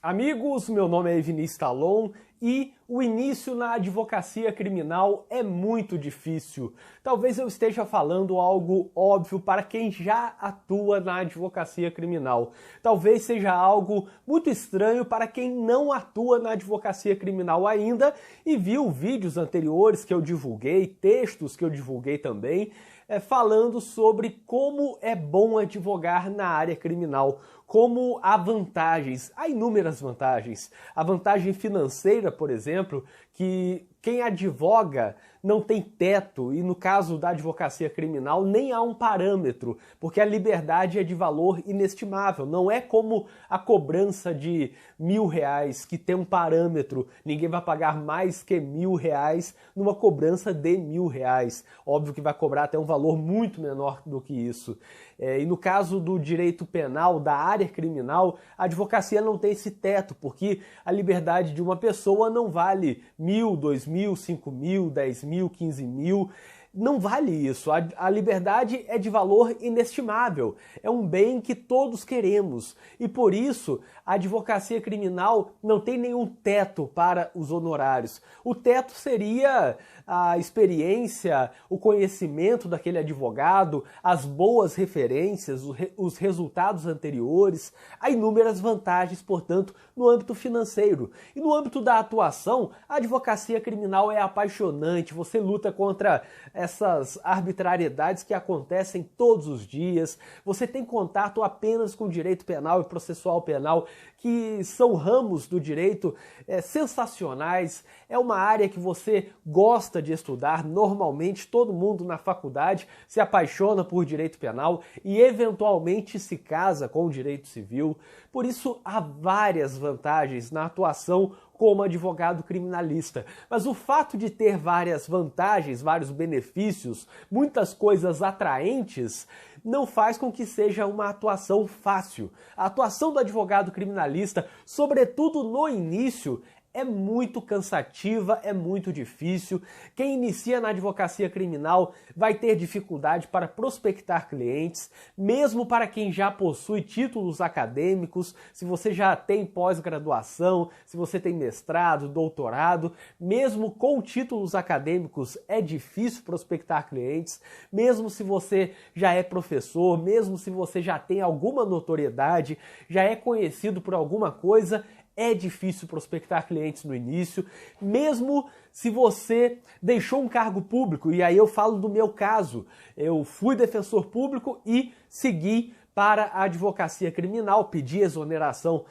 Amigos, meu nome é Vinícius Talon e o início na advocacia criminal é muito difícil. Talvez eu esteja falando algo óbvio para quem já atua na advocacia criminal. Talvez seja algo muito estranho para quem não atua na advocacia criminal ainda e viu vídeos anteriores que eu divulguei, textos que eu divulguei também, falando sobre como é bom advogar na área criminal, como há vantagens, há inúmeras vantagens. A vantagem financeira, por exemplo, que quem advoga não tem teto, e no caso da advocacia criminal nem há um parâmetro, porque a liberdade é de valor inestimável. Não é como a cobrança de R$1.000, que tem um parâmetro, ninguém vai pagar mais que R$1.000 numa cobrança de R$1.000. Óbvio que vai cobrar até um valor muito menor do que isso. E no caso do direito penal, da área criminal, a advocacia não tem esse teto, porque a liberdade de uma pessoa não vale 1.000, 2.000, 5.000, 10.000, 15.000. Não vale isso. A liberdade é de valor inestimável. É um bem que todos queremos. E por isso, a advocacia criminal não tem nenhum teto para os honorários. O teto seria a experiência, o conhecimento daquele advogado, as boas referências, os resultados anteriores. Há inúmeras vantagens, portanto, no âmbito financeiro. E no âmbito da atuação, a advocacia criminal é apaixonante. Você luta contra essas arbitrariedades que acontecem todos os dias. Você tem contato apenas com o direito penal e processual penal, que são ramos do direito sensacionais. É uma área que você gosta de estudar. Normalmente todo mundo na faculdade se apaixona por direito penal e eventualmente se casa com o direito civil. Por isso há várias vantagens na atuação como advogado criminalista. Mas o fato de ter várias vantagens, vários benefícios, muitas coisas atraentes, não faz com que seja uma atuação fácil. A atuação do advogado criminalista, sobretudo no início, é muito cansativa, é muito difícil. Quem inicia na advocacia criminal vai ter dificuldade para prospectar clientes, mesmo para quem já possui títulos acadêmicos, se você já tem pós-graduação, se você tem mestrado, doutorado, mesmo com títulos acadêmicos é difícil prospectar clientes, mesmo se você já é professor, mesmo se você já tem alguma notoriedade, já é conhecido por alguma coisa, é difícil prospectar clientes no início, mesmo se você deixou um cargo público, e aí eu falo do meu caso. Eu fui defensor público e segui para a advocacia criminal, pedi exoneração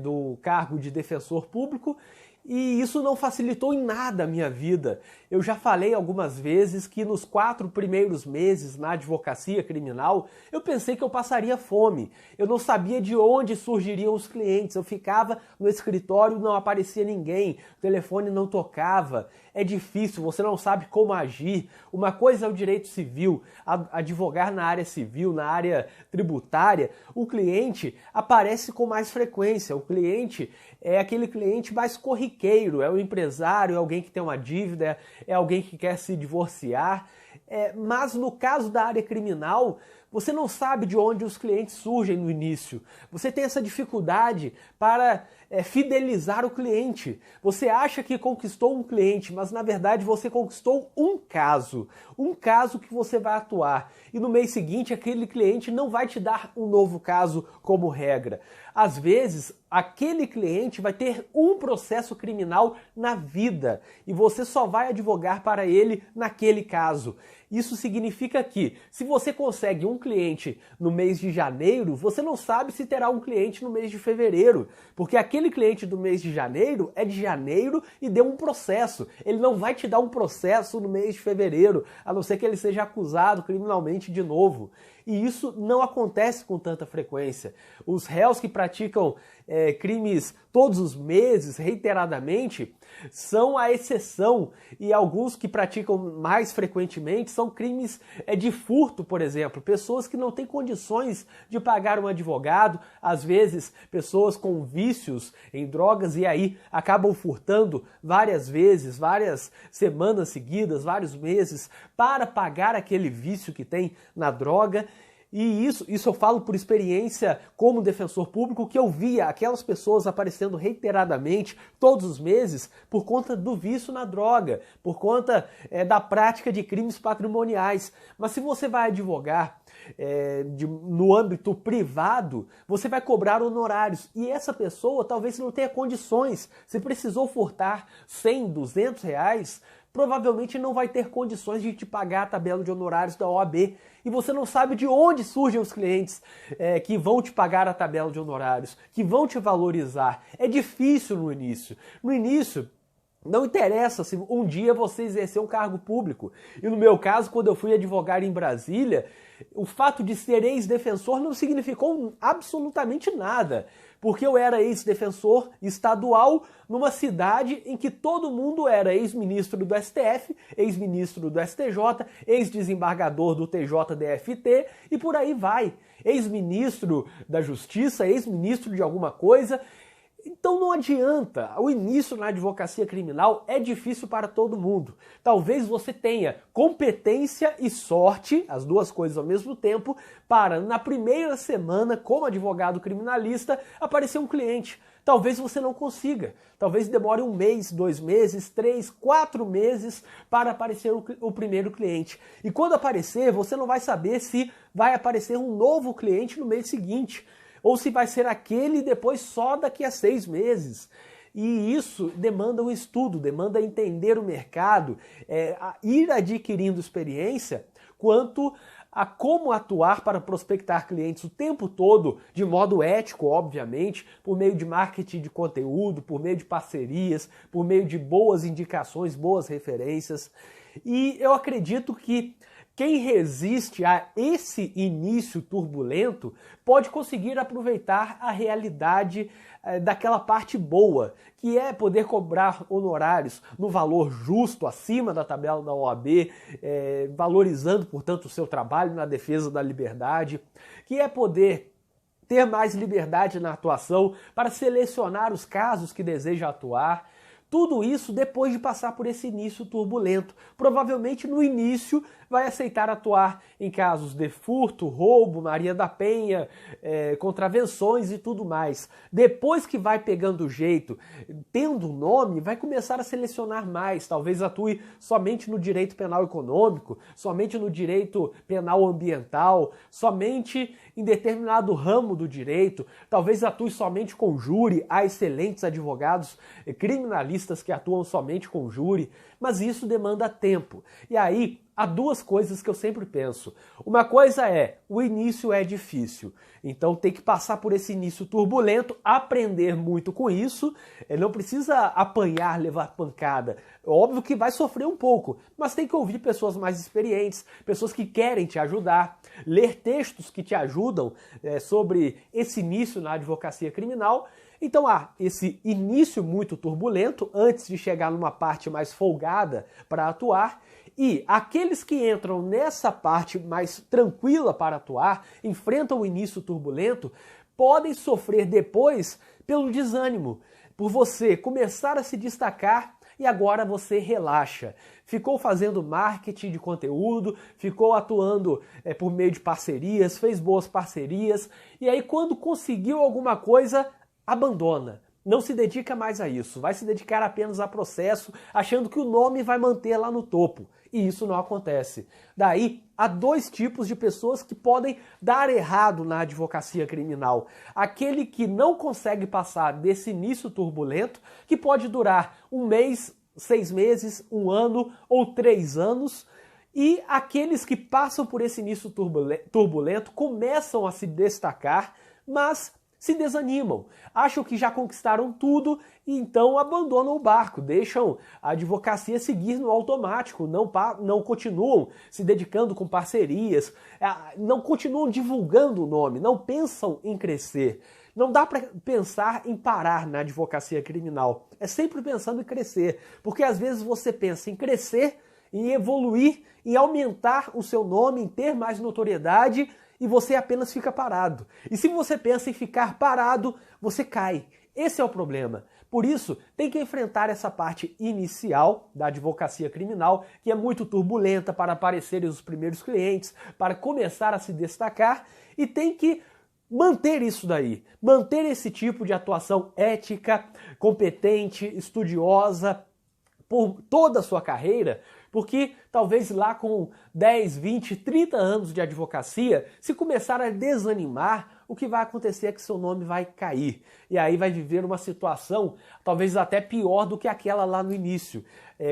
do cargo de defensor público, e isso não facilitou em nada a minha vida. Eu já falei algumas vezes que nos 4 primeiros meses na advocacia criminal, eu pensei que eu passaria fome. Eu não sabia de onde surgiriam os clientes. Eu ficava no escritório, não aparecia ninguém, o telefone não tocava. É difícil, você não sabe como agir. Uma coisa é o direito civil, advogar na área civil, na área tributária, o cliente aparece com mais frequência. O cliente é aquele cliente mais corriqueiro, é o empresário, é alguém que tem uma dívida, é alguém que quer se divorciar. Mas no caso da área criminal, você não sabe de onde os clientes surgem no início. Você tem essa dificuldade para fidelizar o cliente. Você acha que conquistou um cliente, mas na verdade você conquistou um caso que você vai atuar. E no mês seguinte aquele cliente não vai te dar um novo caso como regra. Às vezes, aquele cliente vai ter um processo criminal na vida e você só vai advogar para ele naquele caso. Isso significa que, se você consegue um cliente no mês de janeiro, você não sabe se terá um cliente no mês de fevereiro, porque aquele cliente do mês de janeiro é de janeiro e deu um processo. Ele não vai te dar um processo no mês de fevereiro, a não ser que ele seja acusado criminalmente de novo. E isso não acontece com tanta frequência. Os réus que praticam crimes todos os meses, reiteradamente, são a exceção, e alguns que praticam mais frequentemente são crimes de furto, por exemplo. Pessoas que não têm condições de pagar um advogado, às vezes pessoas com vícios em drogas e aí acabam furtando várias vezes, várias semanas seguidas, vários meses, para pagar aquele vício que tem na droga. E isso eu falo por experiência como defensor público, que eu via aquelas pessoas aparecendo reiteradamente todos os meses por conta do vício na droga, por conta da prática de crimes patrimoniais. Mas se você vai advogar no âmbito privado, você vai cobrar honorários. E essa pessoa talvez não tenha condições. Se precisou furtar 100, 200 reais, provavelmente não vai ter condições de te pagar a tabela de honorários da OAB. E você não sabe de onde surgem os clientes que vão te pagar a tabela de honorários, que vão te valorizar. É difícil no início. No início, não interessa se um dia você exercer um cargo público. E no meu caso, quando eu fui advogar em Brasília, o fato de ser ex-defensor não significou absolutamente nada, porque eu era ex-defensor estadual numa cidade em que todo mundo era ex-ministro do STF, ex-ministro do STJ, ex-desembargador do TJDFT e por aí vai. Ex-ministro da Justiça, ex-ministro de alguma coisa. Então não adianta, o início na advocacia criminal é difícil para todo mundo. Talvez você tenha competência e sorte, as duas coisas ao mesmo tempo, para na primeira semana, como advogado criminalista, aparecer um cliente. Talvez você não consiga, talvez demore 1 mês, 2 meses, 3, 4 meses para aparecer o primeiro cliente. E quando aparecer, você não vai saber se vai aparecer um novo cliente no mês seguinte, ou se vai ser aquele depois só daqui a 6 meses. E isso demanda um estudo, demanda entender o mercado, ir adquirindo experiência quanto a como atuar para prospectar clientes o tempo todo, de modo ético, obviamente, por meio de marketing de conteúdo, por meio de parcerias, por meio de boas indicações, boas referências. E eu acredito que quem resiste a esse início turbulento pode conseguir aproveitar a realidade daquela parte boa, que é poder cobrar honorários no valor justo, acima da tabela da OAB, valorizando, portanto, o seu trabalho na defesa da liberdade, que é poder ter mais liberdade na atuação para selecionar os casos que deseja atuar. Tudo isso depois de passar por esse início turbulento. Provavelmente no início vai aceitar atuar em casos de furto, roubo, Maria da Penha, contravenções e tudo mais. Depois que vai pegando o jeito, tendo um nome, vai começar a selecionar mais. Talvez atue somente no direito penal econômico, somente no direito penal ambiental, somente em determinado ramo do direito. Talvez atue somente com júri. Há excelentes advogados criminalistas que atuam somente com júri, mas isso demanda tempo. E aí, há duas coisas que eu sempre penso. Uma coisa é, o início é difícil, então tem que passar por esse início turbulento, aprender muito com isso, não precisa apanhar, levar pancada. Óbvio que vai sofrer um pouco, mas tem que ouvir pessoas mais experientes, pessoas que querem te ajudar, ler textos que te ajudam sobre esse início na advocacia criminal. Então há esse início muito turbulento, antes de chegar numa parte mais folgada para atuar, e aqueles que entram nessa parte mais tranquila para atuar, enfrentam o início turbulento, podem sofrer depois pelo desânimo, por você começar a se destacar e agora você relaxa. Ficou fazendo marketing de conteúdo, ficou atuando por meio de parcerias, fez boas parcerias, e aí quando conseguiu alguma coisa, abandona. Não se dedica mais a isso, vai se dedicar apenas a processo, achando que o nome vai manter lá no topo. E isso não acontece. Daí, há dois tipos de pessoas que podem dar errado na advocacia criminal. Aquele que não consegue passar desse início turbulento, que pode durar 1 mês, 6 meses, 1 ano ou 3 anos, e aqueles que passam por esse início turbulento começam a se destacar, mas se desanimam, acham que já conquistaram tudo e então abandonam o barco, deixam a advocacia seguir no automático, não continuam se dedicando com parcerias, não continuam divulgando o nome, não pensam em crescer. Não dá para pensar em parar na advocacia criminal, é sempre pensando em crescer, porque às vezes você pensa em crescer, em evoluir, em aumentar o seu nome, em ter mais notoriedade, e você apenas fica parado. E se você pensa em ficar parado, você cai. Esse é o problema. Por isso, tem que enfrentar essa parte inicial da advocacia criminal, que é muito turbulenta para aparecerem os primeiros clientes, para começar a se destacar, e tem que manter isso daí, manter esse tipo de atuação ética, competente, estudiosa, por toda a sua carreira, porque talvez lá com 10, 20, 30 anos de advocacia, se começar a desanimar, o que vai acontecer é que seu nome vai cair. E aí vai viver uma situação talvez até pior do que aquela lá no início.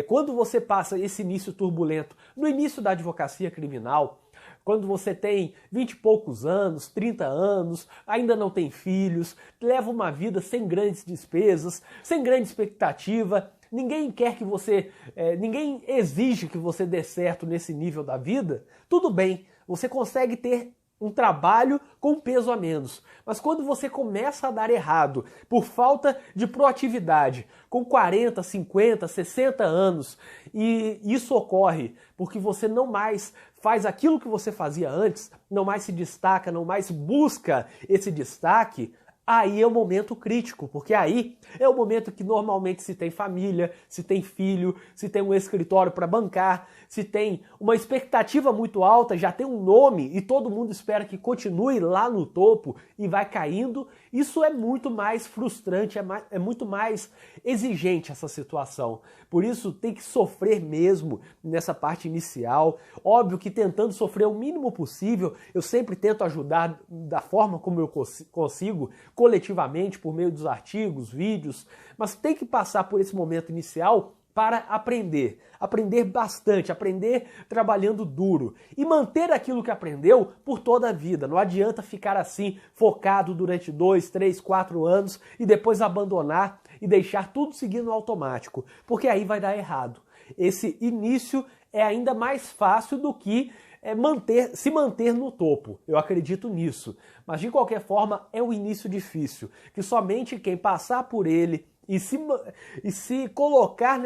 Quando você passa esse início turbulento, no início da advocacia criminal, quando você tem 20 e poucos anos, 30 anos, ainda não tem filhos, leva uma vida sem grandes despesas, sem grande expectativa, ninguém quer que você, ninguém exige que você dê certo nesse nível da vida, tudo bem, você consegue ter um trabalho com peso a menos. Mas quando você começa a dar errado por falta de proatividade, com 40, 50, 60 anos, e isso ocorre porque você não mais faz aquilo que você fazia antes, não mais se destaca, não mais busca esse destaque, aí é o momento crítico, porque aí é o momento que normalmente se tem família, se tem filho, se tem um escritório para bancar, se tem uma expectativa muito alta, já tem um nome e todo mundo espera que continue lá no topo e vai caindo. Isso é muito mais frustrante, é muito mais exigente essa situação. Por isso tem que sofrer mesmo nessa parte inicial. Óbvio que tentando sofrer o mínimo possível, eu sempre tento ajudar da forma como eu consigo, coletivamente, por meio dos artigos, vídeos, mas tem que passar por esse momento inicial para aprender bastante, aprender trabalhando duro e manter aquilo que aprendeu por toda a vida. Não adianta ficar assim focado durante 2, 3, 4 anos e depois abandonar e deixar tudo seguir no automático, porque aí vai dar errado. Esse início é ainda mais fácil do que se manter no topo. Eu acredito nisso. Mas de qualquer forma é um início difícil, que somente quem passar por ele e se colocar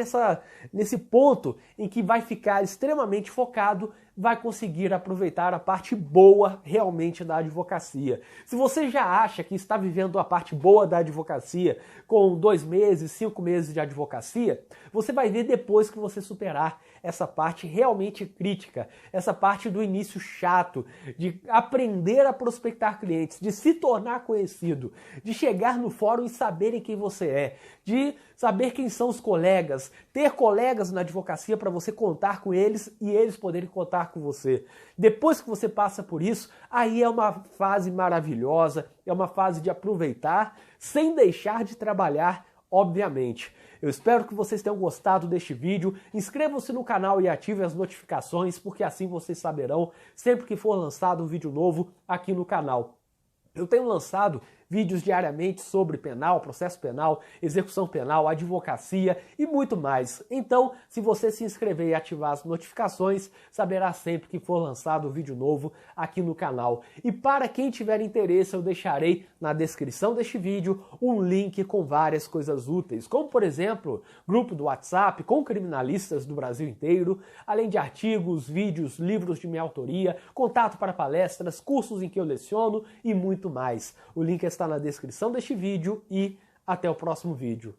nesse ponto em que vai ficar extremamente focado, vai conseguir aproveitar a parte boa realmente da advocacia. Se você já acha que está vivendo a parte boa da advocacia com 2 meses, 5 meses de advocacia, você vai ver depois que você superar essa parte realmente crítica, essa parte do início chato, de aprender a prospectar clientes, de se tornar conhecido, de chegar no fórum e saberem quem você é, de saber quem são os colegas, ter colegas na advocacia para você contar com eles e eles poderem contar com você. Depois que você passa por isso, aí é uma fase maravilhosa, é uma fase de aproveitar sem deixar de trabalhar, obviamente. Eu espero que vocês tenham gostado deste vídeo. Inscrevam-se no canal e ativem as notificações, porque assim vocês saberão sempre que for lançado um vídeo novo aqui no canal. Eu tenho lançado vídeos diariamente sobre penal, processo penal, execução penal, advocacia e muito mais. Então, se você se inscrever e ativar as notificações, saberá sempre que for lançado um vídeo novo aqui no canal. E para quem tiver interesse, eu deixarei na descrição deste vídeo um link com várias coisas úteis, como por exemplo, grupo do WhatsApp com criminalistas do Brasil inteiro, além de artigos, vídeos, livros de minha autoria, contato para palestras, cursos em que eu leciono e muito mais. O link está na descrição deste vídeo e até o próximo vídeo.